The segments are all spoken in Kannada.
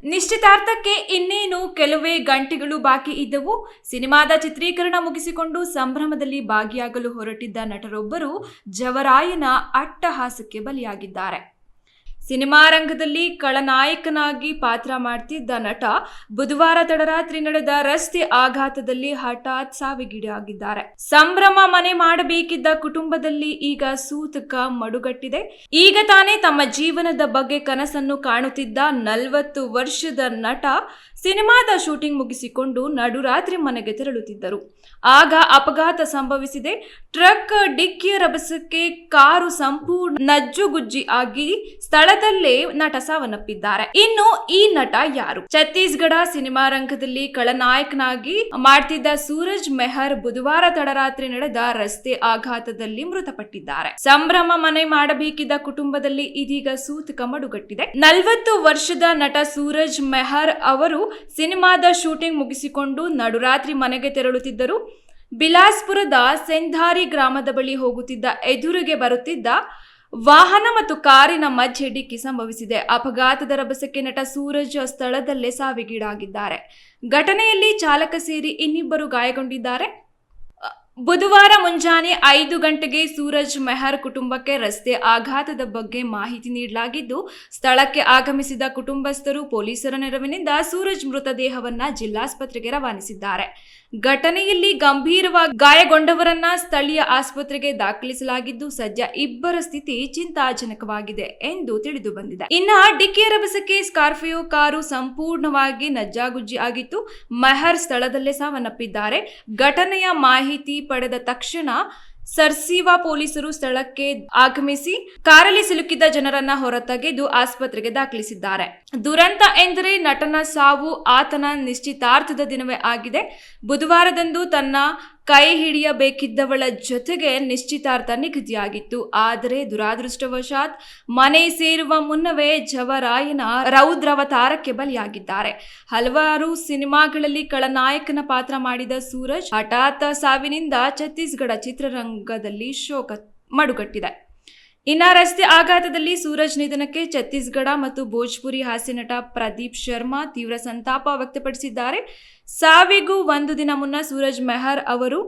ನಿಶ್ಚಿತಾರ್ಥಕ್ಕೆ ಇನ್ನೇನು ಕೆಲವೇ ಗಂಟೆಗಳು ಬಾಕಿ ಇದ್ದವು. ಸಿನಿಮಾದ ಚಿತ್ರೀಕರಣ ಮುಗಿಸಿಕೊಂಡು ಸಂಭ್ರಮದಲ್ಲಿ ಭಾಗಿಯಾಗಲು ಹೊರಟಿದ್ದ ನಟರೊಬ್ಬರು ಜವರಾಯನ ಅಟ್ಟಹಾಸಕ್ಕೆ ಬಲಿಯಾಗಿದ್ದಾರೆ. ಸಿನಿಮಾ ರಂಗದಲ್ಲಿ ಖಳನಾಯಕನಾಗಿ ಪಾತ್ರ ಮಾಡ್ತಿದ್ದ ನಟ ಬುಧವಾರ ತಡರಾತ್ರಿ ನಡೆದ ರಸ್ತೆ ಆಘಾತದಲ್ಲಿ ಹಠಾತ್ ಸಾವಿಗೀಡಾಗಿದ್ದಾರೆ. ಸಂಭ್ರಮ ಮನೆ ಮಾಡಬೇಕಿದ್ದ ಕುಟುಂಬದಲ್ಲಿ ಈಗ ಸೂತಕ ಮಡುಗಟ್ಟಿದೆ. ಈಗ ತಾನೇ ತಮ್ಮ ಜೀವನದ ಬಗ್ಗೆ ಕನಸನ್ನು ಕಾಣುತ್ತಿದ್ದ 40 ವರ್ಷದ ನಟ ಸಿನಿಮಾದ ಶೂಟಿಂಗ್ ಮುಗಿಸಿಕೊಂಡು ನಡುರಾತ್ರಿ ಮನೆಗೆ ತೆರಳುತ್ತಿದ್ದರು. ಆಗ ಅಪಘಾತ ಸಂಭವಿಸಿದೆ. ಟ್ರಕ್ ಡಿಕ್ಕಿಯ ರಭಸಕ್ಕೆ ಕಾರು ಸಂಪೂರ್ಣ ನಜ್ಜುಗುಜ್ಜಿ ಆಗಿ ಸ್ಥಳದಲ್ಲೇ ನಟ ಸಾವನ್ನಪ್ಪಿದ್ದಾರೆ. ಇನ್ನು ಈ ನಟ ಯಾರು? ಛತ್ತೀಸ್ಗಢ ಸಿನಿಮಾ ರಂಗದಲ್ಲಿ ಖಳನಾಯಕನಾಗಿ ಮಾಡ್ತಿದ್ದ ಸೂರಜ್ ಮೆಹರ್ ಬುಧವಾರ ತಡರಾತ್ರಿ ನಡೆದ ರಸ್ತೆ ಆಘಾತದಲ್ಲಿ ಮೃತಪಟ್ಟಿದ್ದಾರೆ. ಸಂಭ್ರಮ ಮನೆ ಮಾಡಬೇಕಿದ್ದ ಕುಟುಂಬದಲ್ಲಿ ಇದೀಗ ಸೂತಕ ಮಡುಗಟ್ಟಿದೆ. 40 ವರ್ಷದ ನಟ ಸೂರಜ್ ಮೆಹರ್ ಅವರು ಸಿನಿಮಾದ ಶೂಟಿಂಗ್ ಮುಗಿಸಿಕೊಂಡು ನಡುರಾತ್ರಿ ಮನೆಗೆ ತೆರಳುತ್ತಿದ್ದರು. ಬಿಲಾಸ್ಪುರದ ಸೆಂಧಾರಿ ಗ್ರಾಮದ ಬಳಿ ಹೋಗುತ್ತಿದ್ದ ಎದುರಿಗೆ ಬರುತ್ತಿದ್ದ ವಾಹನ ಮತ್ತು ಕಾರಿನ ಮಧ್ಯೆ ಡಿಕ್ಕಿ ಸಂಭವಿಸಿದೆ. ಅಪಘಾತದ ರಭಸಕ್ಕೆ ನಟ ಸೂರಜ್ ಸ್ಥಳದಲ್ಲೇ ಸಾವಿಗೀಡಾಗಿದ್ದಾರೆ. ಘಟನೆಯಲ್ಲಿ ಚಾಲಕ ಸೇರಿ ಇನ್ನಿಬ್ಬರು ಗಾಯಗೊಂಡಿದ್ದಾರೆ. ಬುಧವಾರ ಮುಂಜಾನೆ 5 ಗಂಟೆಗೆ ಸೂರಜ್ ಮೆಹರ್ ಕುಟುಂಬಕ್ಕೆ ರಸ್ತೆ ಆಘಾತದ ಬಗ್ಗೆ ಮಾಹಿತಿ ನೀಡಲಾಗಿದ್ದು, ಸ್ಥಳಕ್ಕೆ ಆಗಮಿಸಿದ ಕುಟುಂಬಸ್ಥರು ಪೊಲೀಸರ ನೆರವಿನಿಂದ ಸೂರಜ್ ಮೃತದೇಹವನ್ನ ಜಿಲ್ಲಾಸ್ಪತ್ರೆಗೆ ರವಾನಿಸಿದ್ದಾರೆ. ಘಟನೆಯಲ್ಲಿ ಗಂಭೀರವಾಗಿ ಗಾಯಗೊಂಡವರನ್ನ ಸ್ಥಳೀಯ ಆಸ್ಪತ್ರೆಗೆ ದಾಖಲಿಸಲಾಗಿದ್ದು, ಸದ್ಯ ಇಬ್ಬರ ಸ್ಥಿತಿ ಚಿಂತಾಜನಕವಾಗಿದೆ ಎಂದು ತಿಳಿದು ಬಂದಿದೆ. ಇನ್ನು ಡಿಕ್ಕಿಯ ರಭಸಕ್ಕೆ ಸ್ಕಾರ್ಪಿಯೋ ಕಾರು ಸಂಪೂರ್ಣವಾಗಿ ನಜ್ಜಾಗುಜ್ಜಿ ಆಗಿತ್ತು. ಮೆಹರ್ ಸ್ಥಳದಲ್ಲೇ ಸಾವನ್ನಪ್ಪಿದ್ದಾರೆ. ಘಟನೆಯ ಮಾಹಿತಿ ಪಡೆದ ತಕ್ಷಣ ಸರ್ಸಿವಾ ಪೊಲೀಸರು ಸ್ಥಳಕ್ಕೆ ಆಗಮಿಸಿ ಕಾರಲ್ಲಿ ಸಿಲುಕಿದ್ದ ಜನರನ್ನ ಹೊರತೆಗೆದು ಆಸ್ಪತ್ರೆಗೆ ದಾಖಲಿಸಿದ್ದಾರೆ. ದುರಂತ ಎಂದರೆ ನಟನ ಸಾವು ಆತನ ನಿಶ್ಚಿತಾರ್ಥದ ದಿನವೇ ಆಗಿದೆ. ಬುಧವಾರದಂದು ತನ್ನ ಕೈ ಹಿಡಿಯಬೇಕಿದ್ದವಳ ಜೊತೆಗೆ ನಿಶ್ಚಿತಾರ್ಥ ನಿಗದಿಯಾಗಿತ್ತು. ಆದರೆ ದುರಾದೃಷ್ಟವಶಾತ್ ಮನೆ ಸೇರುವ ಮುನ್ನವೇ ಜವರಾಯನ ರೌದ್ರಾವತಾರಕ್ಕೆ ಬಲಿಯಾಗಿದ್ದಾರೆ. ಹಲವಾರು ಸಿನಿಮಾಗಳಲ್ಲಿ ಖಳನಾಯಕನ ಪಾತ್ರ ಮಾಡಿದ ಸೂರಜ್ ಹಠಾತ್ ಸಾವಿನಿಂದ ಛತ್ತೀಸ್ಗಢ ಚಿತ್ರರಂಗದಲ್ಲಿ ಶೋಕ ಮಡುಗಟ್ಟಿದೆ. ಇನ್ನ ರಸ್ತೆ ಆಘಾತದಲ್ಲಿ ಸೂರಜ್ ನಿಧನಕ್ಕೆ ಛತ್ತೀಸ್ಗಢ ಮತ್ತು ಭೋಜ್ಪುರಿ ಹಾಸ್ಯ ನಟ ಪ್ರದೀಪ್ ಶರ್ಮಾ ತೀವ್ರ ಸಂತಾಪ ವ್ಯಕ್ತಪಡಿಸಿದ್ದಾರೆ. ಸಾವಿಗೂ ಒಂದು ದಿನ ಮುನ್ನ ಸೂರಜ್ ಮೆಹರ್ ಅವರು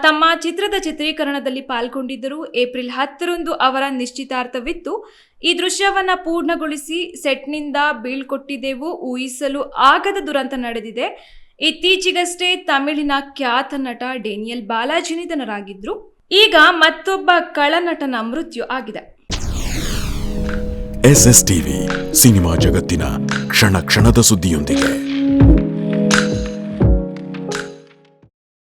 ತಮ್ಮ ಚಿತ್ರದ ಚಿತ್ರೀಕರಣದಲ್ಲಿ ಪಾಲ್ಗೊಂಡಿದ್ದರು. ಏಪ್ರಿಲ್ 10ರಂದು ಅವರ ನಿಶ್ಚಿತಾರ್ಥವಿತ್ತು. ಈ ದೃಶ್ಯವನ್ನ ಪೂರ್ಣಗೊಳಿಸಿ ಸೆಟ್ನಿಂದ ಬೀಳ್ಕೊಟ್ಟಿದ್ದೆವು. ಊಹಿಸಲು ಆಗದ ದುರಂತ ನಡೆದಿದೆ. ಇತ್ತೀಚೆಗಷ್ಟೇ ತಮಿಳಿನ ಖ್ಯಾತ ನಟ ಡೇನಿಯಲ್ ಬಾಲಾಜಿ ನಿಧನರಾಗಿದ್ರು. ಈಗ ಮತ್ತೊಬ್ಬ ಖಳನಟನ ಮೃತ್ಯು ಆಗಿದೆ. SS ಟಿವಿ ಸಿನಿಮಾ ಜಗತ್ತಿನ ಕ್ಷಣ ಕ್ಷಣದ ಸುದ್ದಿಯೊಂದಿಗೆ